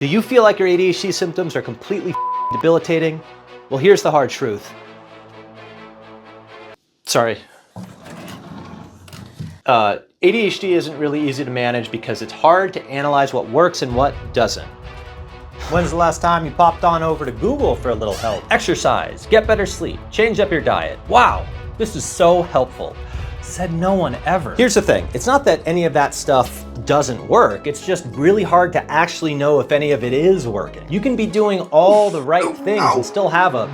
Do you feel like your ADHD symptoms are completely debilitating? Well, here's the hard truth. Sorry. ADHD isn't really easy to manage because it's hard to analyze what works and what doesn't. When's the last time you popped on over to Google for a little help? Exercise, get better sleep, change up your diet. Wow, this is so helpful. Said no one ever. Here's the thing, it's not that any of that stuff doesn't work, it's just really hard to actually know if any of it is working. You can be doing all the right things and still have a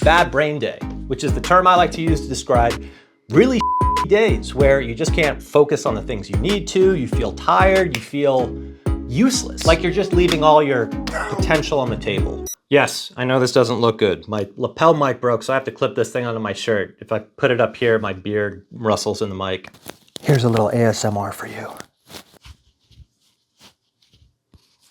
bad brain day, which is the term I like to use to describe really days where you just can't focus on the things you need to, you feel tired, you feel useless, like you're just leaving all your potential on the table. Yes, I know this doesn't look good. My lapel mic broke, so I have to clip this thing onto my shirt. If I put it up here, my beard rustles in the mic. Here's a little ASMR for you.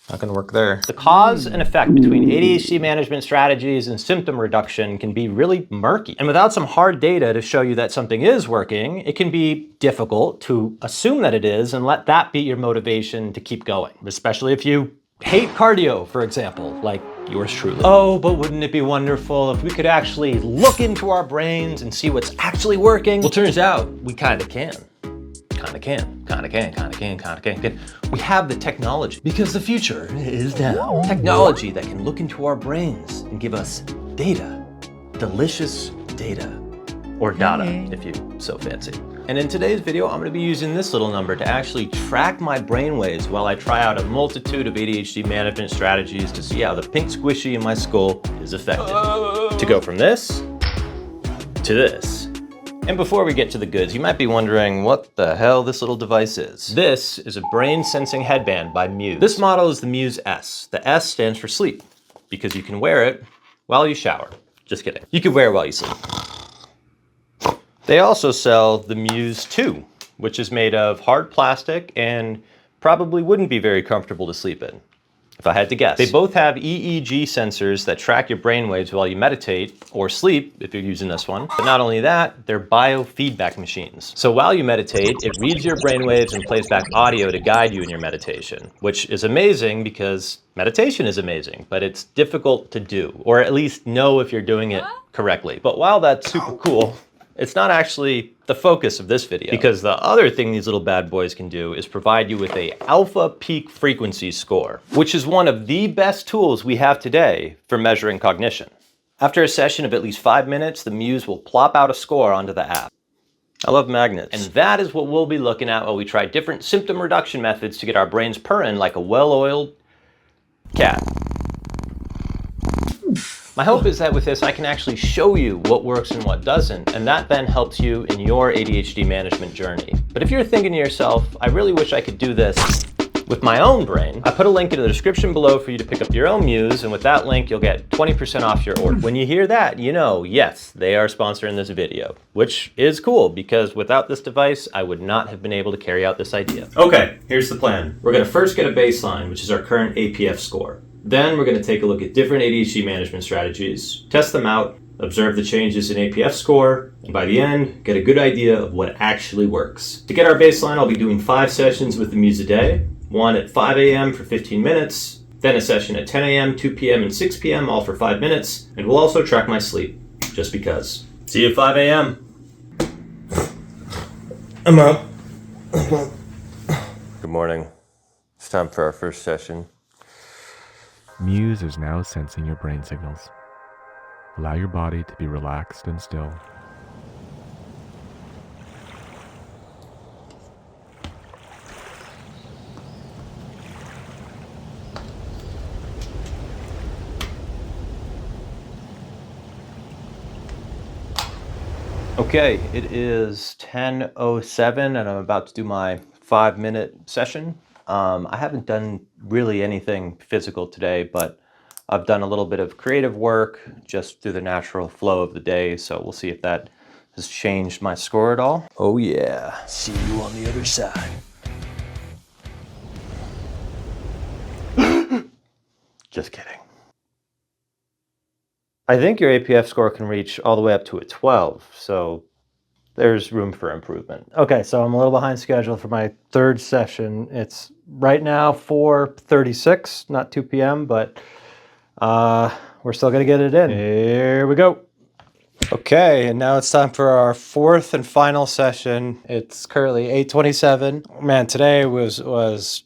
Not gonna work there. The cause and effect between ADHD management strategies and symptom reduction can be really murky. And without some hard data to show you that something is working, it can be difficult to assume that it is and let that be your motivation to keep going. Especially if you hate cardio, for example, like yours truly. Oh, but wouldn't it be wonderful if we could actually look into our brains and see what's actually working? Well, turns out we kinda can. We have the technology because the future is now. Technology that can look into our brains and give us data, delicious data, or data if you so fancy. And in today's video, I'm gonna be using this little number to actually track my brainwaves while I try out a multitude of ADHD management strategies to see how the pink squishy in my skull is affected. To go from this to this. And before we get to the goods, you might be wondering what the hell this little device is. This is a brain sensing headband by Muse. This model is the Muse S. The S stands for sleep because you can wear it while you shower. Just kidding. You can wear it while you sleep. They also sell the Muse 2, which is made of hard plastic and probably wouldn't be very comfortable to sleep in, if I had to guess. They both have EEG sensors that track your brainwaves while you meditate or sleep if you're using this one. But not only that, they're biofeedback machines. So while you meditate, it reads your brainwaves and plays back audio to guide you in your meditation, which is amazing because meditation is amazing, but it's difficult to do, or at least know if you're doing it correctly. But while that's super cool, it's not actually the focus of this video, because the other thing these little bad boys can do is provide you with a alpha peak frequency score, which is one of the best tools we have today for measuring cognition. After a session of at least 5 minutes, the Muse will plop out a score onto the app. I love magnets. And that is what we'll be looking at while we try different symptom reduction methods to get our brains purring like a well-oiled cat. My hope is that with this, I can actually show you what works and what doesn't, and that then helps you in your ADHD management journey. But if you're thinking to yourself, I really wish I could do this with my own brain, I put a link in the description below for you to pick up your own Muse, and with that link, you'll get 20% off your order. When you hear that, you know, yes, they are sponsoring this video, which is cool because without this device, I would not have been able to carry out this idea. Okay, here's the plan. We're gonna first get a baseline, which is our current APF score. Then we're going to take a look at different ADHD management strategies, test them out, observe the changes in APF score, and by the end, get a good idea of what actually works. To get our baseline, I'll be doing 5 sessions with the Muse a day, one at 5 a.m. for 15 minutes, then a session at 10 a.m., 2 p.m., and 6 p.m., all for 5 minutes, and we'll also track my sleep, just because. See you at 5 a.m. I'm up. Good morning. It's time for our first session. Muse is now sensing your brain signals. Allow your body to be relaxed and still. Okay, it is 10:07 and I'm about to do my 5-minute session. I haven't done really anything physical today, but I've done a little bit of creative work just through the natural flow of the day, so we'll see if that has changed my score at all. Oh yeah, see you on the other side. Just kidding. I think your APF score can reach all the way up to a 12, so there's room for improvement. Okay, so I'm a little behind schedule for my third session. It's right now 4:36, not 2 p.m., but we're still gonna get it in. Here we go. Okay, and now it's time for our fourth and final session. It's currently 8:27. Man, today was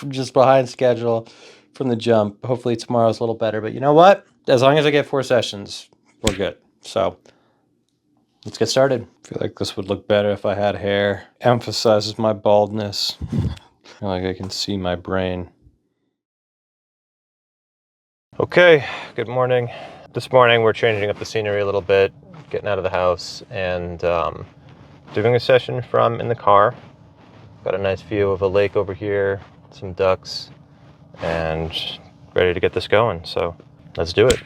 just behind schedule from the jump. Hopefully tomorrow's a little better, but you know what? As long as I get 4 sessions, we're good. So let's get started. I feel like this would look better if I had hair. Emphasizes my baldness. I feel like I can see my brain. Okay, good morning. This morning we're changing up the scenery a little bit, getting out of the house and doing a session from in the car. Got a nice view of a lake over here, some ducks, and ready to get this going. So let's do it.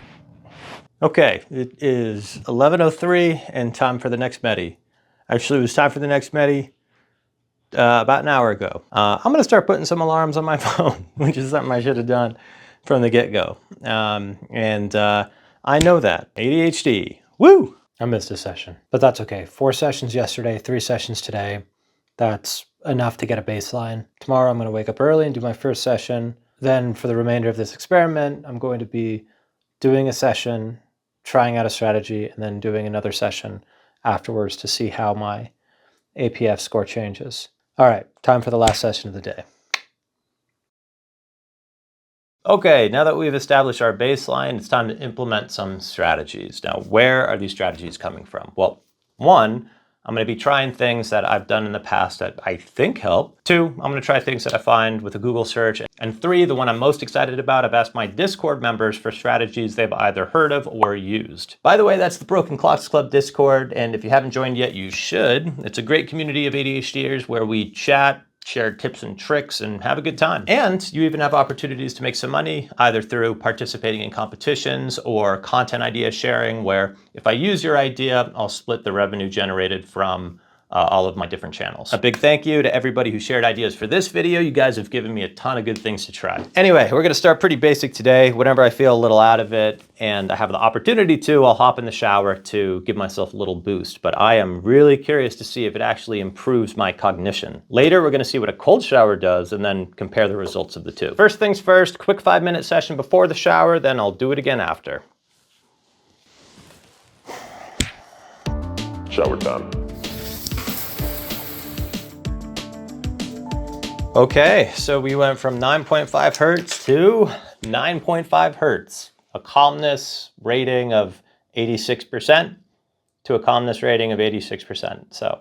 Okay, it is 11:03 and time for the next Medi. Actually, it was time for the next Medi about an hour ago. I'm gonna start putting some alarms on my phone, which is something I should have done from the get-go. I know that. ADHD, woo! I missed a session, but that's okay. 4 sessions yesterday, 3 sessions today. That's enough to get a baseline. Tomorrow I'm gonna wake up early and do my first session. Then for the remainder of this experiment, I'm going to be doing a session, trying out a strategy, and then doing another session afterwards to see how my APF score changes. All right, time for the last session of the day. Okay, now that we've established our baseline, it's time to implement some strategies. Now, where are these strategies coming from? Well, 1, I'm going to be trying things that I've done in the past that I think help. 2, I'm going to try things that I find with a Google search. And 3, the one I'm most excited about, I've asked my Discord members for strategies they've either heard of or used. By the way, that's the Broken Clocks Club Discord, and if you haven't joined yet, you should. It's a great community of ADHDers where we chat, share tips and tricks, and have a good time. And you even have opportunities to make some money, either through participating in competitions or content idea sharing, where if I use your idea, I'll split the revenue generated from all of my different channels. A big thank you to everybody who shared ideas for this video. You guys have given me a ton of good things to try. Anyway, we're gonna start pretty basic today. Whenever I feel a little out of it and I have the opportunity to, I'll hop in the shower to give myself a little boost. But I am really curious to see if it actually improves my cognition. Later, we're gonna see what a cold shower does and then compare the results of the two. First things first, quick 5-minute session before the shower, then I'll do it again after. Shower time. Okay, so we went from 9.5 hertz to 9.5 hertz, a calmness rating of 86% to a calmness rating of 86%. So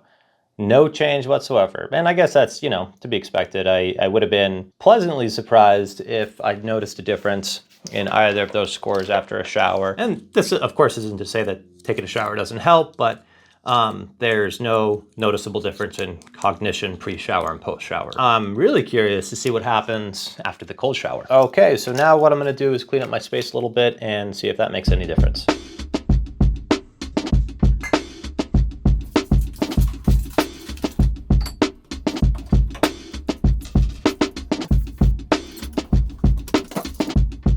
no change whatsoever. And I guess that's, to be expected. I would have been pleasantly surprised if I'd noticed a difference in either of those scores after a shower. And this, of course, isn't to say that taking a shower doesn't help, but there's no noticeable difference in cognition pre-shower and post-shower. I'm really curious to see what happens after the cold shower. Okay, so now what I'm gonna do is clean up my space a little bit and see if that makes any difference.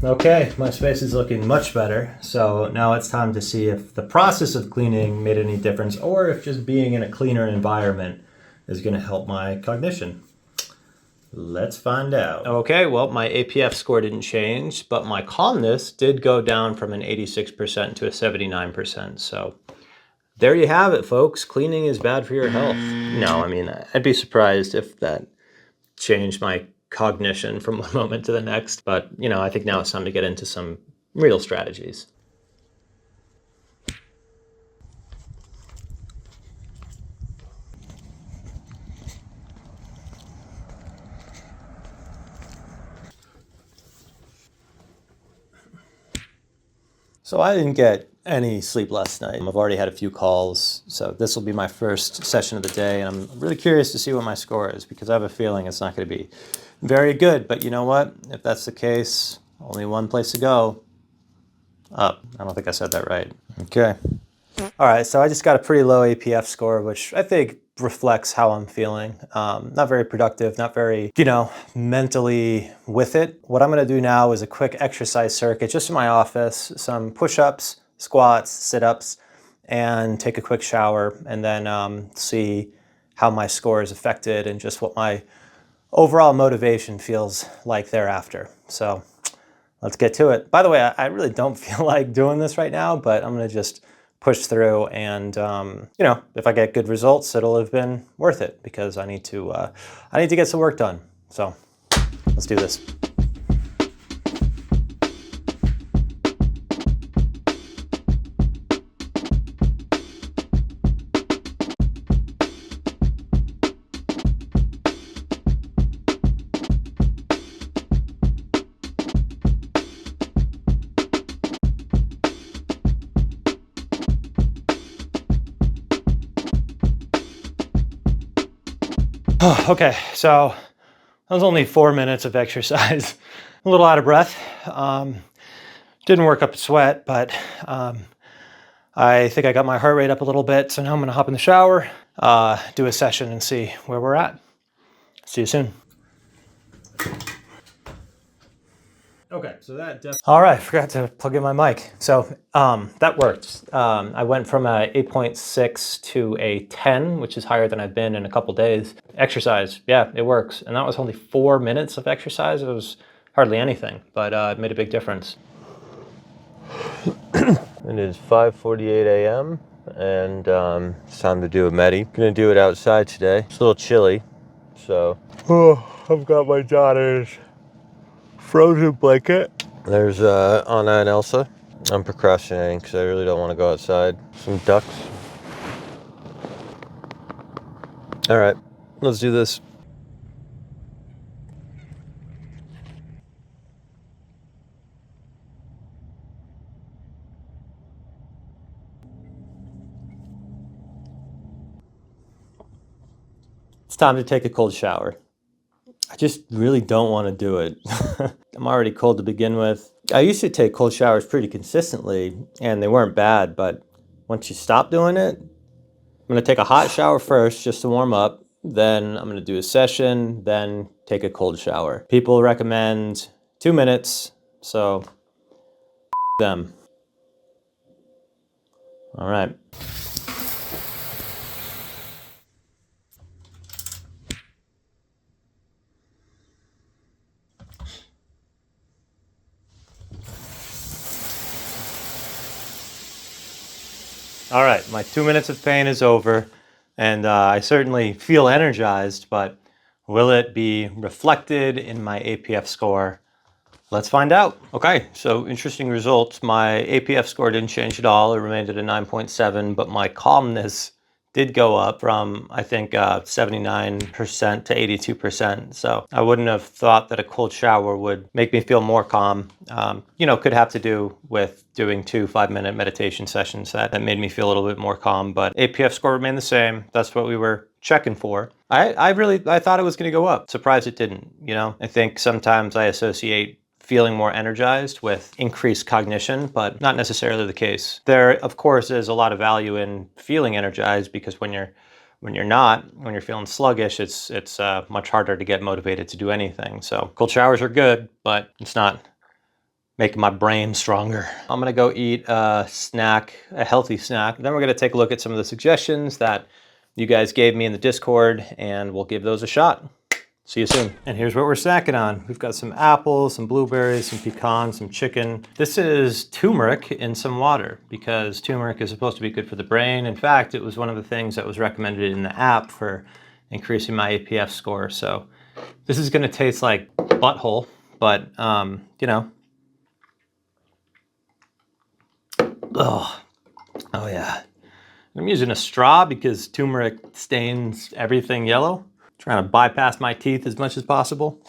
Okay, my space is looking much better. So now it's time to see if the process of cleaning made any difference or if just being in a cleaner environment is gonna help my cognition. Let's find out. Okay, well, my APF score didn't change, but my calmness did go down from an 86% to a 79%. So there you have it, folks. Cleaning is bad for your health. No, I mean, I'd be surprised if that changed my cognition from one moment to the next. But, I think now it's time to get into some real strategies. So I didn't get any sleep last night. I've already had a few calls, so this will be my first session of the day, and I'm really curious to see what my score is because I have a feeling it's not going to be very good. But you know what? If that's the case, only one place to go. Up. I don't think I said that right. Okay. All right, so I just got a pretty low APF score, which I think reflects how I'm feeling. Not very productive, not very, mentally with it. What I'm gonna do now is a quick exercise circuit just in my office, some push-ups, squats, sit-ups, and take a quick shower, and then see how my score is affected and just what my overall motivation feels like thereafter. So let's get to it. By the way, I really don't feel like doing this right now, but I'm gonna just push through, and you know, if I get good results, it'll have been worth it, because I need to get some work done. So let's do this. Okay, so that was only 4 minutes of exercise. A little out of breath. Didn't work up a sweat, but I think I got my heart rate up a little bit. So now I'm gonna hop in the shower, do a session, and see where we're at. See you soon. Okay, so that all right, forgot to plug in my mic. So that worked. I went from a 8.6 to a 10, which is higher than I've been in a couple days. Exercise, yeah, it works. And that was only 4 minutes of exercise. It was hardly anything, but it made a big difference. It is 5:48 a.m. and it's time to do a medi. Gonna do it outside today. It's a little chilly, so I've got my daughter's frozen blanket. There's Anna and Elsa. I'm procrastinating because I really don't want to go outside. Some ducks. All right, let's do this. It's time to take a cold shower. I just really don't want to do it. I'm already cold to begin with. I used to take cold showers pretty consistently, and they weren't bad, but once you stop doing it, I'm gonna take a hot shower first just to warm up, then I'm gonna do a session, then take a cold shower. People recommend 2 minutes, so them. All right. All right, my 2 minutes of pain is over, and I certainly feel energized, but will it be reflected in my APF score? Let's find out. Okay, so interesting results. My APF score didn't change at all. It remained at a 9.7, but my calmness did go up from, I think, 79% to 82%. So I wouldn't have thought that a cold shower would make me feel more calm. You know, could have to do with doing 2 5-minute meditation sessions that made me feel a little bit more calm, but APF score remained the same. That's what we were checking for. I thought it was gonna go up. Surprised it didn't, you know? I think sometimes I associate feeling more energized with increased cognition, but not necessarily the case. There, of course, is a lot of value in feeling energized, because when you're feeling sluggish, it's much harder to get motivated to do anything. So cold showers are good, but it's not making my brain stronger. I'm gonna go eat a snack, a healthy snack. Then we're gonna take a look at some of the suggestions that you guys gave me in the Discord, and we'll give those a shot. See you soon. And here's what we're snacking on. We've got some apples, some blueberries, some pecans, some chicken. This is turmeric in some water, because turmeric is supposed to be good for the brain. In fact, it was one of the things that was recommended in the app for increasing my APF score. So this is gonna taste like butthole, but you know. Oh yeah. I'm using a straw because turmeric stains everything yellow. Trying to bypass my teeth as much as possible.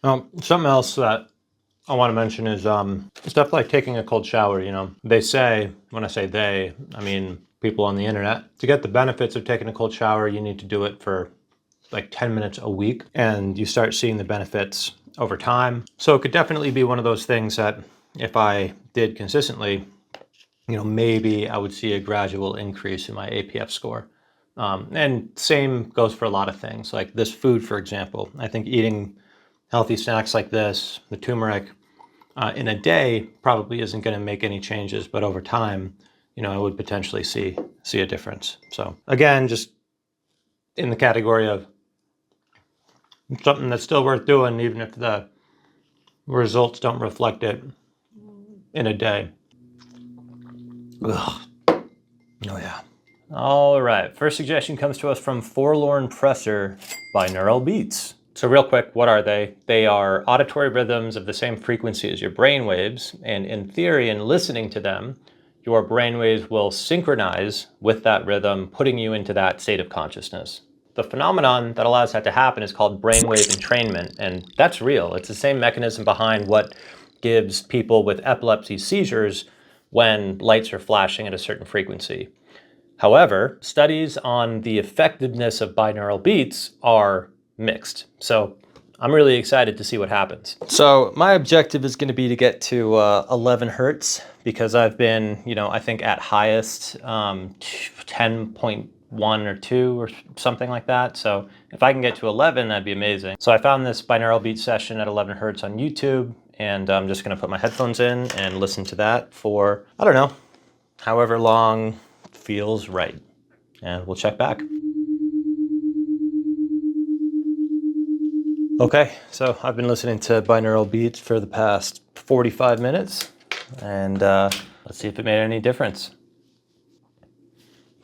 Something else that I want to mention is stuff like taking a cold shower. You know, they say, when I say they, I mean people on the internet, to get the benefits of taking a cold shower, you need to do it for like 10 minutes a week, and you start seeing the benefits over time. So it could definitely be one of those things that if I did consistently, you know, maybe I would see a gradual increase in my APF score. And same goes for a lot of things, like this food, for example. I think eating healthy snacks like this, the turmeric, in a day probably isn't going to make any changes, but over time, I would potentially see a difference. So again, just in the category of something that's still worth doing, even if the results don't reflect it in a day. Ugh. Oh yeah. All right, first suggestion comes to us from Forlorn Presser, Binaural Beats. So real quick, what are they? They are auditory rhythms of the same frequency as your brain waves, and in theory, in listening to them, your brain waves will synchronize with that rhythm, putting you into that state of consciousness. The phenomenon that allows that to happen is called brainwave entrainment, and that's real. It's the same mechanism behind what gives people with epilepsy seizures when lights are flashing at a certain frequency. However, studies on the effectiveness of binaural beats are mixed. So I'm really excited to see what happens. So my objective is going to be to get to 11 hertz because I've been, I think at highest 10.1 or 2 or something like that. So if I can get to 11, that'd be amazing. So I found this binaural beat session at 11 hertz on YouTube, and I'm just going to put my headphones in and listen to that for, I don't know, however long feels right. And we'll check back. Okay, so I've been listening to binaural beats for the past 45 minutes, and let's see if it made any difference.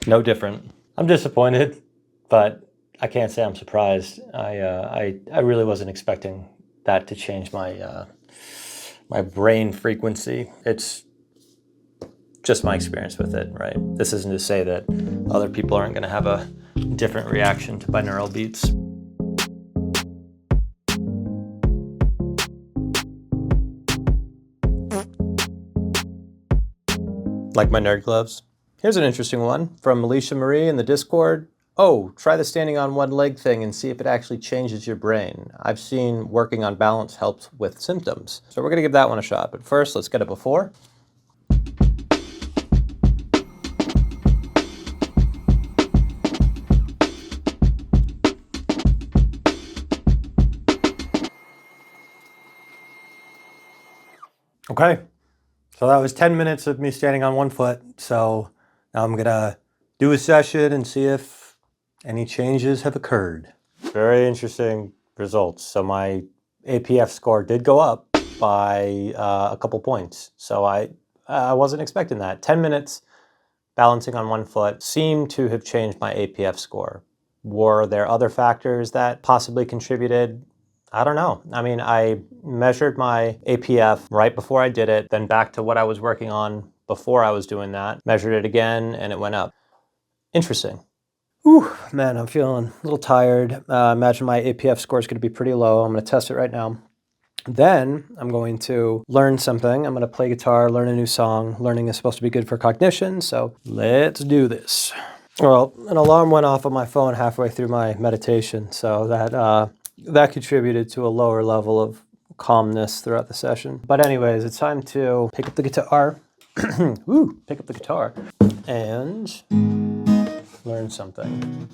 No different. I'm disappointed, but I can't say I'm surprised. I really wasn't expecting that to change my my brain frequency. It's just my experience with it, right? This isn't to say that other people aren't going to have a different reaction to binaural beats. Like my nerd gloves. Here's an interesting one from Alicia Marie in the Discord. Oh, try the standing on one leg thing and see if it actually changes your brain. I've seen working on balance helps with symptoms. So we're going to give that one a shot. But first, let's get a before. Okay, so that was 10 minutes of me standing on one foot. So now I'm gonna do a session and see if any changes have occurred. Very interesting results. So my APF score did go up by a couple points. So I wasn't expecting that. 10 minutes balancing on one foot seemed to have changed my APF score. Were there other factors that possibly contributed? I don't know. I mean, I measured my APF right before I did it, then back to what I was working on before I was doing that, measured it again, and it went up. Interesting. Whew, man, I'm feeling a little tired. Imagine my APF score is going to be pretty low. I'm going to test it right now. Then I'm going to learn something. I'm going to play guitar, learn a new song. Learning is supposed to be good for cognition, so let's do this. Well, an alarm went off on my phone halfway through my meditation, so that contributed to a lower level of calmness throughout the session. But anyways, it's time to pick up the guitar. Woo, pick up the guitar and learn something.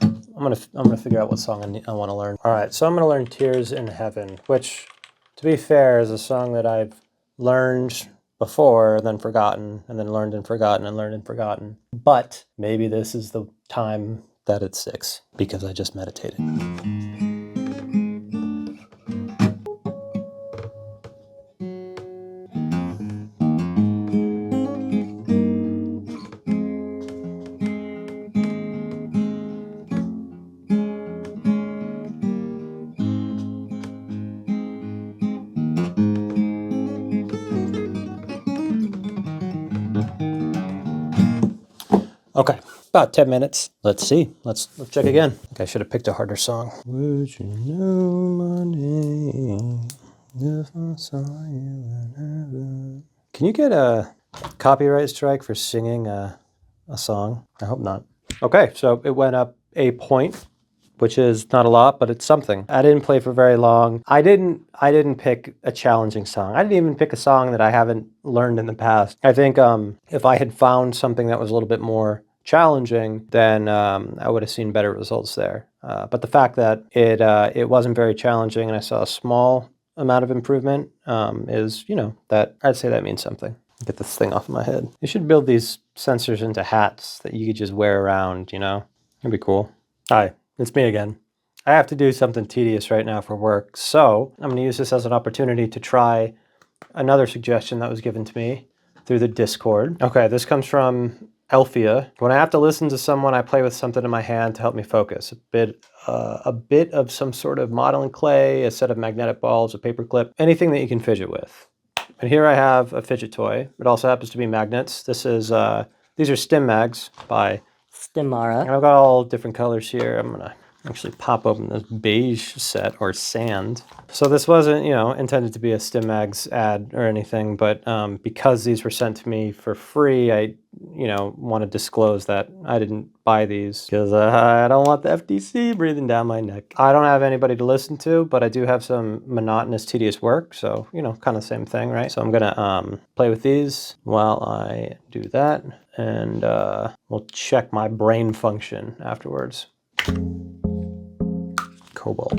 I'm gonna figure out what song I want to learn. All right, so I'm gonna learn "Tears in Heaven," which, to be fair, is a song that I've learned before, then forgotten, and then learned and forgotten, and learned and forgotten. But maybe this is the time that it sticks because I just meditated. Okay, about 10 minutes. Let's see. Let's check again. I think I should have picked a harder song. Would you know my name if I saw you in heaven? Can you get a copyright strike for singing a song? I hope not. Okay, so it went up a point, which is not a lot, but it's something. I didn't play for very long. I didn't pick a challenging song. I didn't even pick a song that I haven't learned in the past. I think if I had found something that was a little bit more challenging, then I would have seen better results there. But the fact that it wasn't very challenging and I saw a small amount of improvement is, you know, that I'd say that means something. Get this thing off of my head. You should build these sensors into hats that you could just wear around, you know? That'd be cool. Hi, it's me again. I have to do something tedious right now for work, so I'm gonna use this as an opportunity to try another suggestion that was given to me through the Discord. Okay, this comes from Elphia. When I have to listen to someone, I play with something in my hand to help me focus. A bit of some sort of modeling clay, a set of magnetic balls, a paper clip, anything that you can fidget with. And here I have a fidget toy. It also happens to be magnets. This is these are Stim Mags by Stimara. And I've got all different colors here. I'm gonna actually pop open this beige set, or sand. So this wasn't, you know, intended to be a Stim Mags ad or anything, but because these were sent to me for free, I, you know, want to disclose that I didn't buy these because I don't want the FTC breathing down my neck. I don't have anybody to listen to, but I do have some monotonous, tedious work, so, you know, kind of same thing, right? So I'm gonna play with these while I do that, and we'll check my brain function afterwards. Cobalt.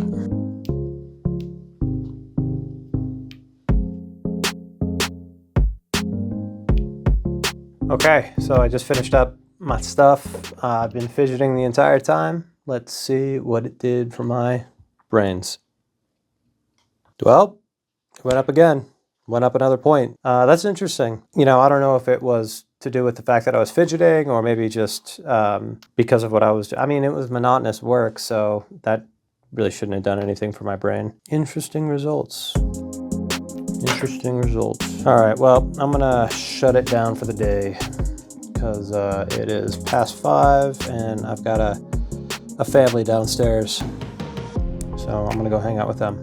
Okay, so I just finished up my stuff. I've been fidgeting the entire time. Let's see what it did for my brains. Well, it went up again. Went up another point. That's interesting. You know, I don't know if it was to do with the fact that I was fidgeting, or maybe just because of what I was doing. I mean, it was monotonous work, so that really shouldn't have done anything for my brain. Interesting results. Interesting results. All right, well, I'm gonna shut it down for the day because it is past 5 and I've got a family downstairs. So I'm gonna go hang out with them.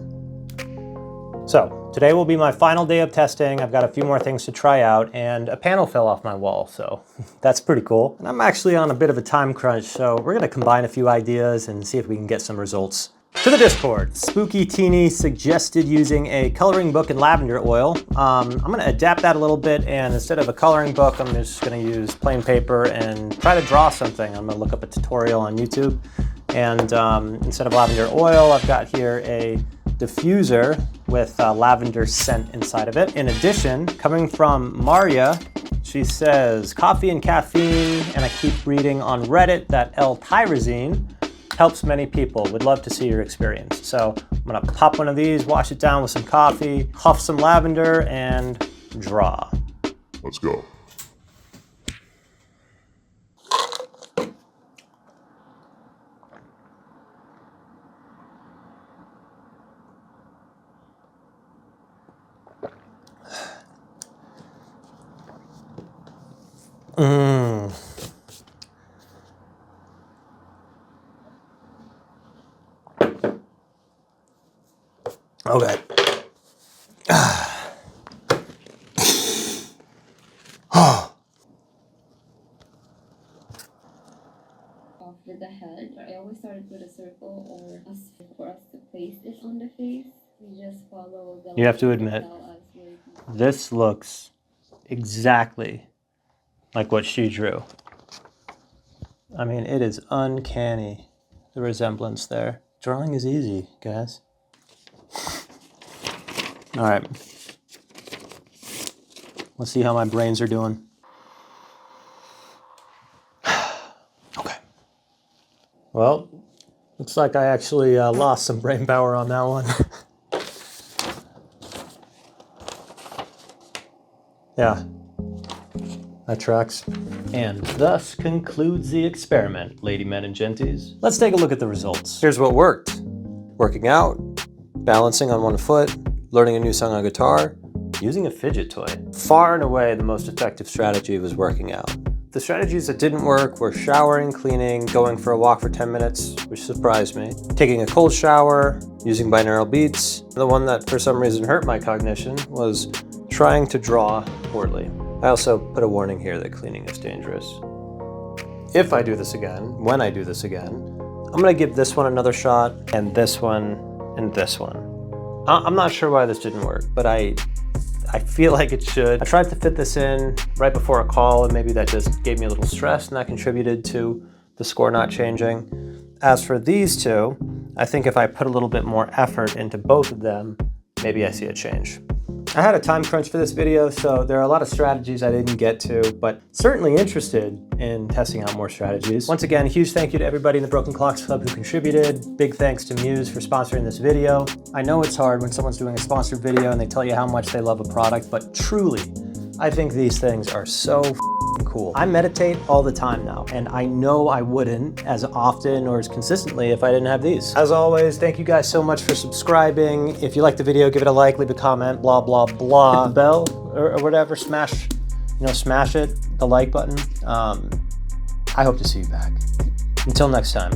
So today will be my final day of testing. I've got a few more things to try out, and a panel fell off my wall, so that's pretty cool. And I'm actually on a bit of a time crunch, so we're gonna combine a few ideas and see if we can get some results. To the Discord, Spooky Teeny suggested using a coloring book and lavender oil. I'm gonna adapt that a little bit, and instead of a coloring book, I'm just gonna use plain paper and try to draw something. I'm gonna look up a tutorial on YouTube, and instead of lavender oil, I've got here a diffuser with lavender scent inside of it. In addition, coming from Maria, she says, coffee and caffeine, and I keep reading on Reddit that L-tyrosine helps many people. Would love to see your experience. So I'm gonna pop one of these, wash it down with some coffee, huff some lavender, and draw. Let's go. Okay. With the head, I always started with a circle or for us to place it on the face. We just follow the. You have to admit, this looks exactly like what she drew. I mean, it is uncanny, the resemblance there. Drawing is easy, guys. All right. Let's see how my brains are doing. Okay. Well, looks like I actually lost some brain power on that one. Yeah, that tracks. And thus concludes the experiment, lady men and genties. Let's take a look at the results. Here's what worked. Working out, balancing on one foot, learning a new song on guitar, using a fidget toy. Far and away, the most effective strategy was working out. The strategies that didn't work were showering, cleaning, going for a walk for 10 minutes, which surprised me, taking a cold shower, using binaural beats. The one that for some reason hurt my cognition was trying to draw poorly. I also put a warning here that cleaning is dangerous. If I do this again, when I do this again, I'm gonna give this one another shot, and this one, and this one. I'm not sure why this didn't work, but I feel like it should. I tried to fit this in right before a call, and maybe that just gave me a little stress, and that contributed to the score not changing. As for these two, I think if I put a little bit more effort into both of them, maybe I see a change. I had a time crunch for this video, so there are a lot of strategies I didn't get to, but certainly interested in testing out more strategies. Once again, huge thank you to everybody in the Broken Clocks Club who contributed. Big thanks to Muse for sponsoring this video. I know it's hard when someone's doing a sponsored video and they tell you how much they love a product, but truly, I think these things are so cool. I meditate all the time now, and I know I wouldn't as often or as consistently if I didn't have these. As always, thank you guys so much for subscribing. If you like the video, give it a like, leave a comment, blah, blah, blah. Hit the bell or whatever, smash it, the like button. I hope to see you back. Until next time.